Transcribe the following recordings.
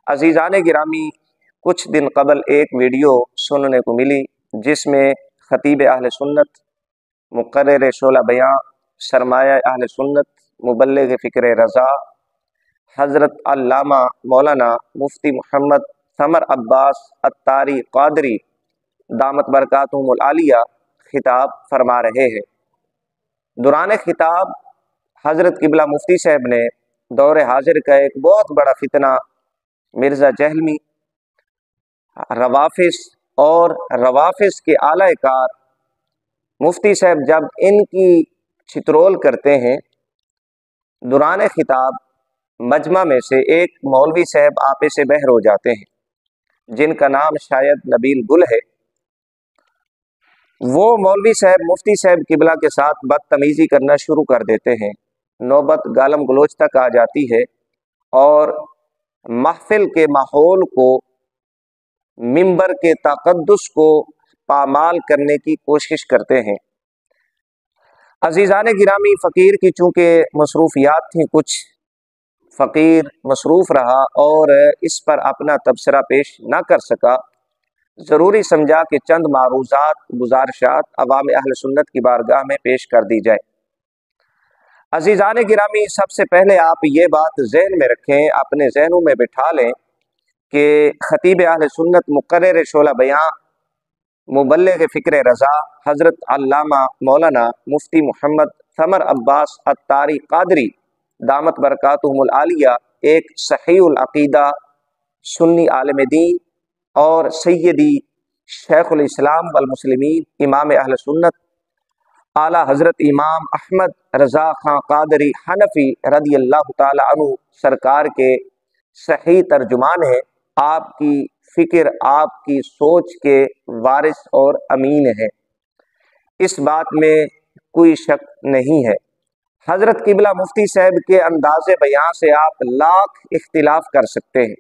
अजीज़ान गिरामी, कुछ दिन कबल एक वीडियो सुनने को मिली जिसमें खतीब अहले सुन्नत, मुक़र्रिर शोला बयां, सरमाया अहले सुन्नत, मुबल्लिग़ फ़िक्र रज़ा हज़रत अल्लामा मौलाना मुफ्ती मोहम्मद समर अब्बास अत्तारी क़ादरी दामत बरकातुहुमुल आलिया खिताब फरमा रहे हैं। दौरान खिताब हज़रत किबला मुफ्ती साहब ने दौर हाजिर का एक बहुत बड़ा फितना मिर्ज़ा जहलमी, रवाफिस और रवाफिस के आला कार मुफ्ती साहब जब इनकी छित्रोल करते हैं, दौरान खिताब मजमा में से एक मौलवी साहब आपे से बहर हो जाते हैं, जिनका नाम शायद नबील गुल है। वो मौलवी साहब मुफ्ती साहब किबला के साथ बदतमीज़ी करना शुरू कर देते हैं। नौबत गालम गलोच तक आ जाती है और महफिल के माहौल को, मिंबर के तक़द्दुस को पामाल करने की कोशिश करते हैं। अजीज़ान गिरामी, फ़कीर की चूँकि मसरूफियात थी, कुछ फ़कीर मसरूफ़ रहा और इस पर अपना तबसरा पेश ना कर सका, ज़रूरी समझा कि चंद मारूज़ात, गुज़ारिशात अवाम अहल सुन्नत की बारगाह में पेश कर दी जाए। अजीज़ान गिरामी, सबसे पहले आप ये बात जहन में रखें, अपने जहनों में बिठा लें कि खतीब अहल सुन्नत, मुक़र्रिर शोला बयां, मुबल्लिग़ फ़िक्र रज़ा हज़रत अल्लामा मौलाना मुफ्ती मोहम्मद समर अब्बास अत्तारी क़ादरी दामत बरकातुहुमुल आलिया एक सहीहुल अक़ीदा सुन्नी आलिम दीन और सैयदी शेखुल इस्लाम वल मुस्लिमीन इमाम अहल सुन्नत आला हज़रत इमाम अहमद रज़ा खां क़ादरी हनफी रदियल्लाहु ताला अन्हु सरकार के सही तर्जुमान हैं। आपकी फ़िक्र, आपकी सोच के वारिस और अमीन है, इस बात में कोई शक नहीं है। हज़रत किबला मुफ्ती साहब के अंदाज़े बयां से आप लाख इख्तिलाफ कर सकते हैं,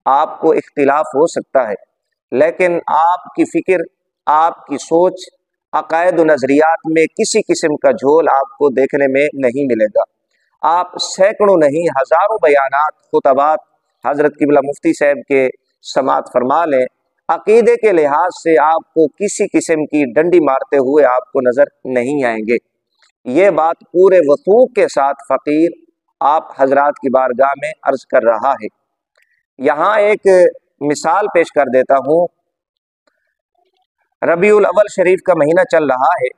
आपको इख्तिलाफ हो सकता है, लेकिन आपकी फ़िक्र, आपकी सोच, अकायद व नज़रियात में किसी किस्म का झोल आपको देखने में नहीं मिलेगा। आप सैकड़ों नहीं हज़ारों बयानात, खुतबात हज़रत किबला मुफ्ती साहब के समात फरमा लें, अक़ीदे के लिहाज से आपको किसी किस्म की डंडी मारते हुए आपको नज़र नहीं आएंगे। ये बात पूरे वसूख के साथ फ़कीर आप हजरात की बारगाह में अर्ज़ कर रहा है। यहाँ एक मिसाल पेश कर देता हूँ। रबीउल अव्वल शरीफ का महीना चल रहा है।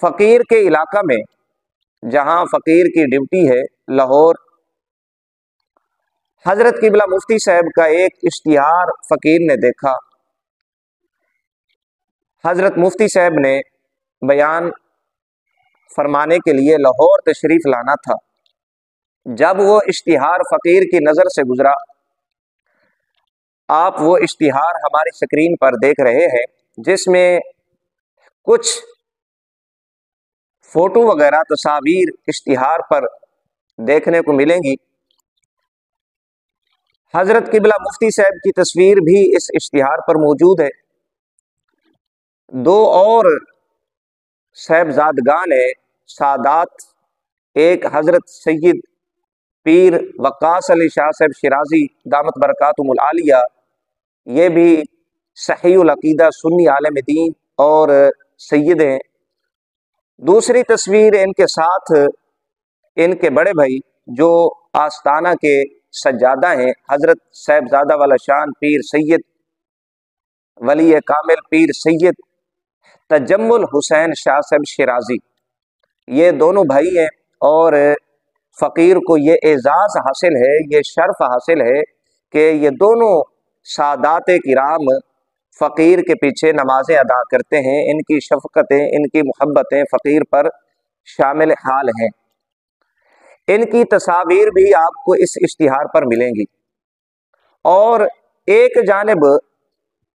फ़कीर के इलाका में, जहाँ फ़कीर की ड्यूटी है लाहौर, हज़रत किबला मुफ्ती साहब का एक इश्तिहार फ़कीर ने देखा। हज़रत मुफ्ती साहब ने बयान फरमाने के लिए लाहौर तशरीफ़ लाना था। जब वो इश्तिहार फ़कीर की नज़र से गुजरा, आप वो इश्तिहार हमारी स्क्रीन पर देख रहे हैं, जिसमें कुछ फ़ोटो वगैरह तस्वीर इश्तिहार पर देखने को मिलेंगी। हज़रत किबला मुफ्ती साहब की तस्वीर भी इस इश्तिहार पर मौजूद है। दो और साहबजादगान है सादात, एक हज़रत सैयद पीर वक्कास अली शाह साहब शिराजी दामत बरकातुहुमुल आलिया, ये भी सहीहुल अक़ीदा सुन्नी आलिम दीन और सैयद हैं। दूसरी तस्वीर इनके साथ इनके बड़े भाई जो आस्ताना के सज्जादा हैं, हज़रत साहबजादा वाला शान पीर सैयद वली कामिल पीर सैयद तजम्मुल हुसैन शाह साहब शिराजी, ये दोनों भाई हैं और फ़कीर को ये एज़ाज़ हासिल है, ये शर्फ हासिल है कि ये दोनों सादात किराम फ़कीर के पीछे नमाज़ें अदा करते हैं। इनकी शफ़क़तें, इनकी मोहब्बतें फ़कीर पर शामिल हाल हैं। इनकी तस्वीर भी आपको इस इश्तिहार पर मिलेंगी। और एक जानिब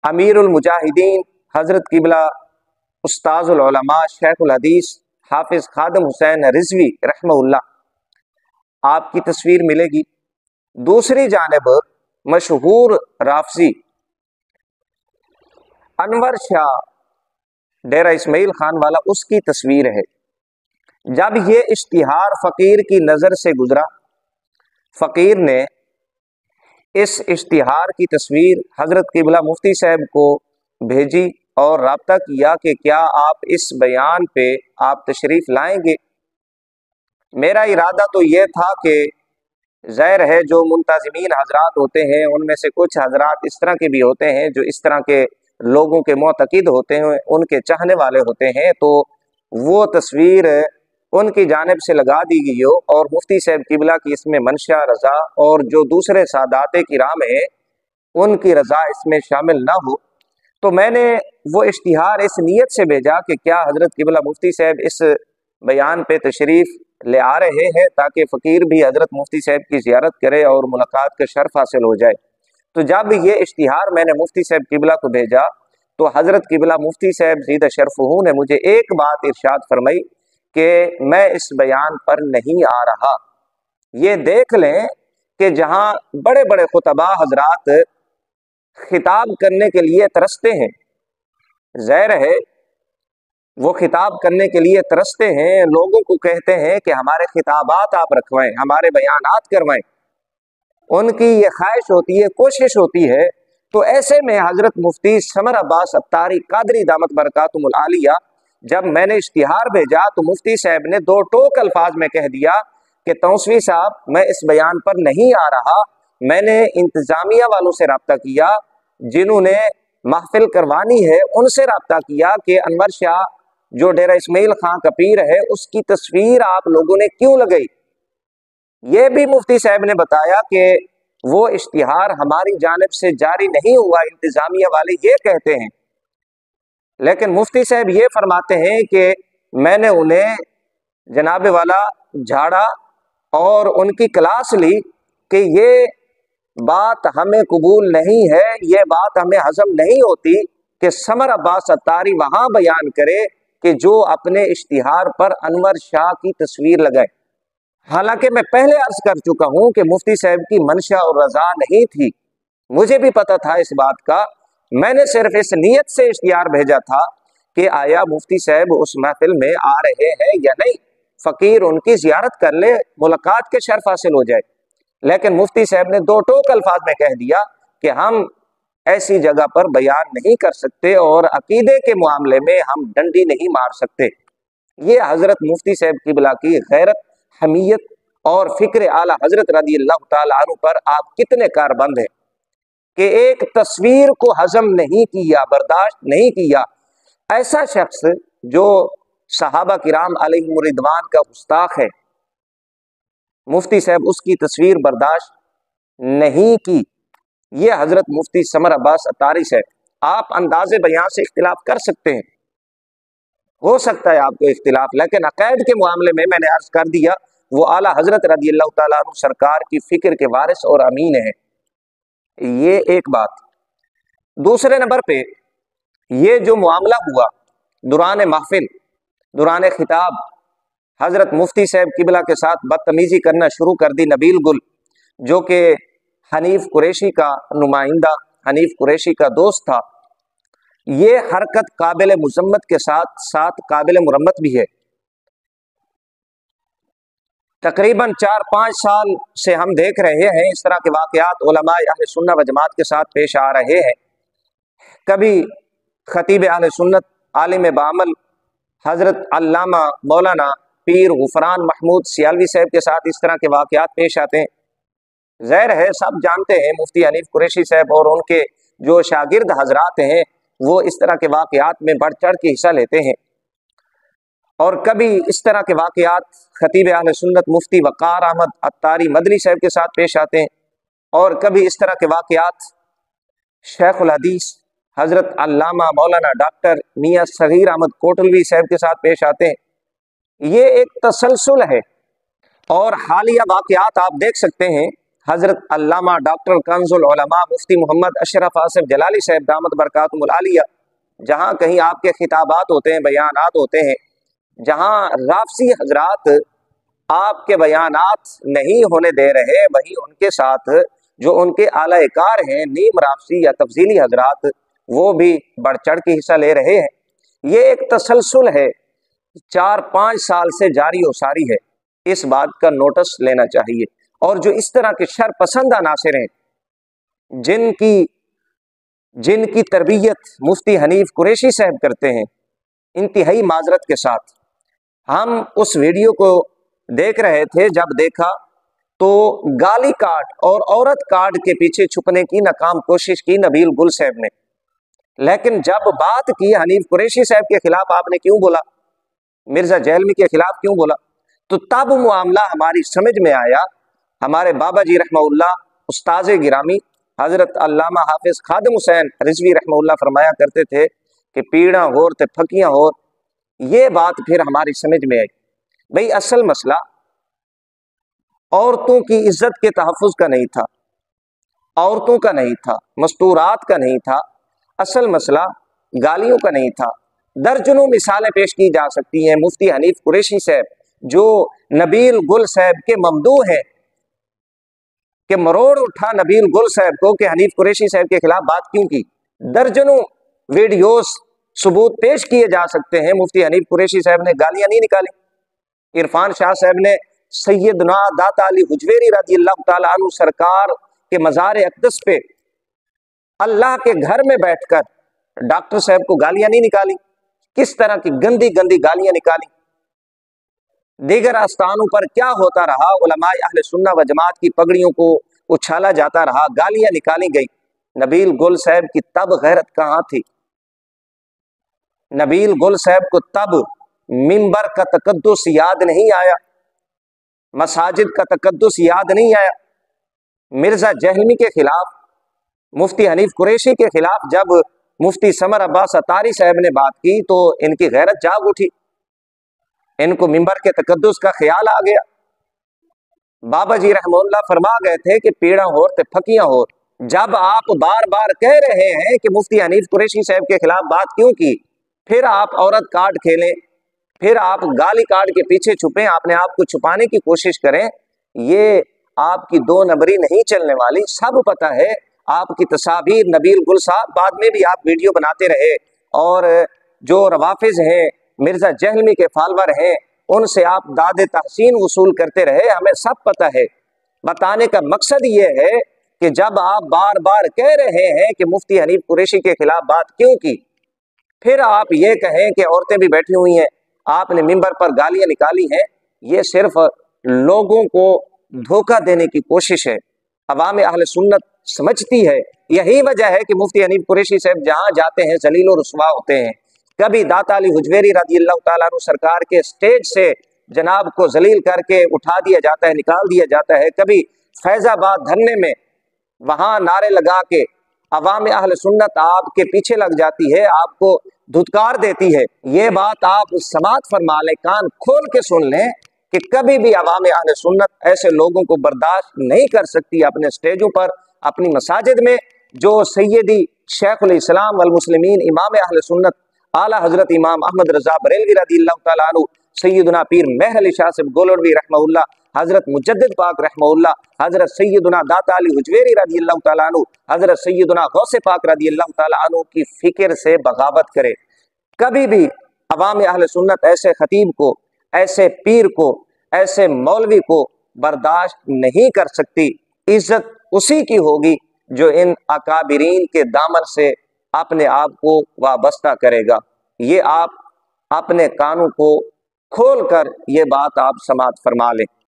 अमीरुल मुजाहिदीन हज़रत किबला उस्ताज़ुल उलमा शेखुल हदीस हाफिज़ खादम हुसैन रिज़वी रहमहुल्लाह, आपकी तस्वीर मिलेगी। दूसरी जानिब मशहूर राफ़ज़ी अनवर शाह डेरा इस्माइल खान वाला, उसकी तस्वीर है। जब ये इश्तिहार फ़कीर की नज़र से गुजरा, फ़कीर ने इस इश्तिहार की तस्वीर हज़रत क़िबला मुफ्ती साहब को भेजी और राब्ता किया कि क्या आप इस बयान पे आप तशरीफ़ लाएंगे। मेरा इरादा तो ये था कि ज़ाहिर है जो मुंतज़िमीन हजरात होते हैं उनमें से कुछ हजरात इस तरह के भी होते हैं जो इस तरह के लोगों के मोतक़िद होते हैं, उनके चाहने वाले होते हैं, तो वो तस्वीर उनकी जानिब से लगा दी गई हो और मुफ्ती साहब क़िबला की इसमें मंशा रज़ा और जो दूसरे सादाते किराम हैं उनकी रज़ा इसमें शामिल ना हो। तो मैंने वो इश्तिहार इस नीयत से भेजा कि क्या हज़रत क़िबला मुफ्ती साहब इस बयान पे तशरीफ़ ले आ रहे हैं ताकि फ़कीर भी हज़रत मुफ्ती साहब की ज़ियारत करे और मुलाकात का शर्फ हासिल हो जाए। तो जब ये इश्तिहार मैंने मुफ्ती साहब क़िबला को भेजा तो हज़रत क़िबला मुफ्ती साहब ज़ीद शरफ़हू ने मुझे एक बात इरशाद फरमाई कि मैं इस बयान पर नहीं आ रहा। ये देख लें कि जहाँ बड़े बड़े खुतबा हजरात खिताब करने के लिए तरसते हैं, ज़ाहिर है वो खिताब करने के लिए तरसते हैं, लोगों को कहते हैं कि हमारे खिताबात आप रखवाएं, हमारे बयानात करवाएं, उनकी ये ख्वाहिश होती है, कोशिश होती है। तो ऐसे में हज़रत मुफ्ती समर अब्बास अत्तारी कादरी दामत बरकातुहुल आलिया, जब मैंने इश्तिहार भेजा तो मुफ्ती साहब ने दो टोक अल्फाज में कह दिया कि तौसीफ़ी साहब मैं इस बयान पर नहीं आ रहा। मैंने इंतज़ामिया वालों से रब्ता किया, जिन्होंने महफिल करवानी है उनसे रब्ता किया कि अनवर शाह जो डेरा इस्माइल खां का पीर है उसकी तस्वीर आप लोगों ने क्यों लगाई। ये भी मुफ्ती साहब ने बताया कि वो इश्तिहार हमारी जानिब से जारी नहीं हुआ, इंतजामिया वाले ये कहते हैं। लेकिन मुफ्ती साहब ये फरमाते हैं कि मैंने उन्हें जनाब वाला झाड़ा और उनकी क्लास ली कि ये बात हमें कबूल नहीं है, ये बात हमें हजम नहीं होती कि समर अब्बास अत्तारी वहां बयान करे कि जो अपने इश्तिहार पर अनवर शाह की तस्वीर लगाए। हालांकि मैं पहले अर्ज कर चुका हूं कि मुफ्ती साहब की मंशा और रजा नहीं थी, मुझे भी पता था इस बात का। मैंने सिर्फ इस नीयत से इश्तिहार भेजा था कि आया मुफ्ती साहब उस महफिल में आ रहे हैं या नहीं, फकीर उनकी जियारत कर ले, मुलाकात के शर्फ हासिल हो जाए। लेकिन मुफ्ती साहब ने दो टोक अल्फाज में कह दिया कि हम ऐसी जगह पर बयान नहीं कर सकते और अकीदे के मामले में हम डंडी नहीं मार सकते। ये हजरत मुफ्ती साहब क़िबला की गैरत, हमीयत और फिक्र आला हजरत रज़ियल्लाहु ताला अन्हु पर आप कितने कारबंद हैं कि एक तस्वीर को हजम नहीं किया, बर्दाश्त नहीं किया। ऐसा शख्स जो सहाबा किराम अलैहिम रिदवान का गुस्ताख है, मुफ्ती साहब उसकी तस्वीर बर्दाश्त नहीं की। ये हजरत मुफ्ती समर अब्बास अत्तारी साहब, आप अंदाजे बयान से इख्तिलाफ कर सकते हैं, हो सकता है आपको इख्तिलाफ, लेकिन अक़ैद के मामले में मैंने अर्ज कर दिया वो आला हजरत रज़ियल्लाहु ताला अन्हु सरकार की फिक्र के वारिस और अमीन है। ये एक बात। दूसरे नंबर पे ये जो मामला हुआ दुरान महफिल, दुरान खिताब, हजरत मुफ्ती साहब क़िबला के साथ बदतमीजी करना शुरू कर दी नबील गुल, जो कि हनीफ कुरैशी का नुमाइंदा, हनीफ कुरैशी का दोस्त था। ये हरकत काबिल मुज़म्मत के साथ साथ काबिल मुरम्मत भी है। तकरीबन 4-5 साल से हम देख रहे हैं इस तरह के वाक़यात उलमाए अहले सुन्नत व जमात के साथ पेश आ रहे हैं। कभी खतीब अहले सुन्नत आलिम बामल हजरत अल्लामा मौलाना पीर गुफरान महमूद सियालवी साहब के साथ इस तरह के वाक़यात पेश आते हैं। ज़ाहिर है सब जानते हैं मुफ्ती हनीफ कुरैशी साहब और उनके जो शागिर्द हजरात हैं वो इस तरह के वाक़यात में बढ़ चढ़ के हिस्सा लेते हैं। और कभी इस तरह के वाक़यात खतीब अहले सुन्नत मुफ्ती वक़ार अहमद अत्तारी मदनी साहब के साथ पेश आते हैं, और कभी इस तरह के वाक़यात शेखुल हदीस हजरत अल्लामा मौलाना डॉक्टर मियाँ सगीर अहमद कोटलवी साहब के साथ पेश आते हैं। ये एक तसलसल है। और हालिया वाक़यात आप देख सकते हैं, हजरत अल्लामा डॉक्टर कंजुल उलमा मुफ्ती मोहम्मद अशरफ आसिफ जलाली साहब दामत बरकातुहुल आलिया, जहाँ कहीं आपके खिताबात होते हैं, बयानात होते हैं, जहाँ राफसी हजरात आपके बयानात नहीं होने दे रहे, वहीं उनके साथ जो उनके आला-ए-कार हैं नीम राफसी या तफजीली हजरात, वो भी बढ़ चढ़ के हिस्सा ले रहे हैं। ये एक तसलसल है, 4-5 साल से जारी और सारी है। इस बात का नोटिस लेना चाहिए। और जो इस तरह के शर पसंद अनासिर हैं जिनकी जिनकी तरबियत मुफ्ती हनीफ कुरैशी साहब करते हैं, इंतहाई माजरत के साथ हम उस वीडियो को देख रहे थे। जब देखा तो गाली काट और औरत काट के पीछे छुपने की नाकाम कोशिश की नबील गुल साहब ने। लेकिन जब बात की हनीफ कुरैशी साहब के खिलाफ, आपने क्यों बोला, मिर्जा जहलवी के खिलाफ क्यों बोला, तो तब मामला हमारी समझ में आया। हमारे बाबा जी रहमहुल्लाह उस्ताद गिरामी हजरत अल्लामा हाफिज खादिम हुसैन रिजवी रहमहुल्लाह फरमाया करते थे कि पीड़ा होर ते फकियां होर। ये बात फिर हमारी समझ में आई, भाई असल मसला औरतों की इज्जत के तहफ़्फ़ुज़ का नहीं था, औरतों का नहीं था, मस्तूरात का नहीं था, असल मसला गालियों का नहीं था। दर्जनों मिसालें पेश की जा सकती हैं। मुफ्ती हनीफ कुरैशी साहब जो नबील गुल साहब के ममदू हैं, कि मरोड़ उठा नबील गुल साहब को कि हनीफ कुरैशी साहब के खिलाफ बात क्यों की। दर्जनों वीडियोस सबूत पेश किए जा सकते हैं। मुफ्ती हनीफ कुरैशी साहब ने गालियां नहीं निकाली। इरफान शाह साहब ने सैयदना दाता अली हुजवेरी रज़ियल्लाहु ताला अन्हु सरकार के मज़ार अक़दस पे अल्लाह के घर में बैठकर डॉक्टर साहब को गालियां नहीं निकाली। किस तरह की गंदी गंदी गालियां निकाली। दीगर आस्थानों पर क्या होता रहा, उलमाए अहले सुन्ना व जमात की पगड़ियों को उछाला जाता रहा, गालियां निकाली गई। नबील गुल साहब की तब गैरत कहाँ थी। नबील गुल साहब को तब मिंबर का तकद्दुस याद नहीं आया, मसाजिद का तकद्दुस याद नहीं आया। मिर्जा जहलवी के खिलाफ, मुफ्ती हनीफ कुरैशी के खिलाफ जब मुफ्ती समर अब्बास अतारी साहब ने बात की तो इनकी गैरत जाग उठी, इनको मिंबर के तकद्दुस का ख्याल आ गया। बाबा जी रहमतुल्लाह फरमा गए थे कि पीड़ा होर ते फकियां होर। जब आप बार बार कह रहे हैं कि मुफ्ती हनीफ कुरैशी साहब के खिलाफ बात क्यों की, फिर आप औरत कार्ड खेलें, फिर आप गाली कार्ड के पीछे छुपें, अपने आप को छुपाने की कोशिश करें, ये आपकी दो नंबरी नहीं चलने वाली। सब पता है आपकी तस्वीर। नबील गुल साहब बाद में भी आप वीडियो बनाते रहे और जो रवाफिज हैं, मिर्जा जहलवी के फालवर हैं, उनसे आप दादे तहसीन वसूल करते रहे। हमें सब पता है। बताने का मकसद ये है कि जब आप बार बार कह रहे हैं कि मुफ्ती हनीफ कुरैशी के खिलाफ बात क्यों की, फिर आप ये कहें कि औरतें भी बैठी हुई हैं, आपने मिंबर पर गालियां निकाली हैं, ये सिर्फ लोगों को धोखा देने की कोशिश है। अवाम अहले सुन्नत समझती है। यही वजह है कि मुफ्ती हनीफ कुरैशी साहब जहां जाते हैं जलील और रुसवा होते हैं। कभी दाता अली हुजवेरी रज़ियल्लाहु ताला अन्हु सरकार के स्टेज से जनाब को जलील करके उठा दिया जाता है, निकाल दिया जाता है। कभी फैजाबाद धरने में वहां नारे लगा के अवाम अहले सुन्नत आपके पीछे लग जाती है, आपको धुतकार देती है। ये बात आप समात फरमा लें, कान खोल के सुन लें कि कभी भी अवाम अहले सुन्नत ऐसे लोगों को बर्दाश्त नहीं कर सकती अपने स्टेजों पर, अपनी मसाजिद में। जो सैयदी शेखुल इस्लाम वल मुस्लिमीन इमाम अहले सुन्नत आला हजरत इमाम अहमद रजा बरेलवी रज़ियल्लाहु ताला अन्हु, सैयदना पीर मेहर अली शाह साहब गोलवरवी रहमहुल्लाह, हजरत मुजद्दिद पाक रहमहुल्लाह, हजरत सैयदना दाता अली हुजवेरी रज़ियल्लाहु ताला अन्हु, हजरत सैयदना गौसे पाक रज़ियल्लाहु ताला अन्हु की फिक्र से बगावत करे। कभी भी अवाम अहले सुन्नत ऐसे खतीब को, ऐसे पीर को, ऐसे मौलवी को बर्दाश्त नहीं कर सकती। इज्जत उसी की होगी जो इन अकाबिरीन के दामन से अपने आप को वाबस्ता करेगा। ये आप अपने कानों को खोल कर ये बात आप समात फरमा लें।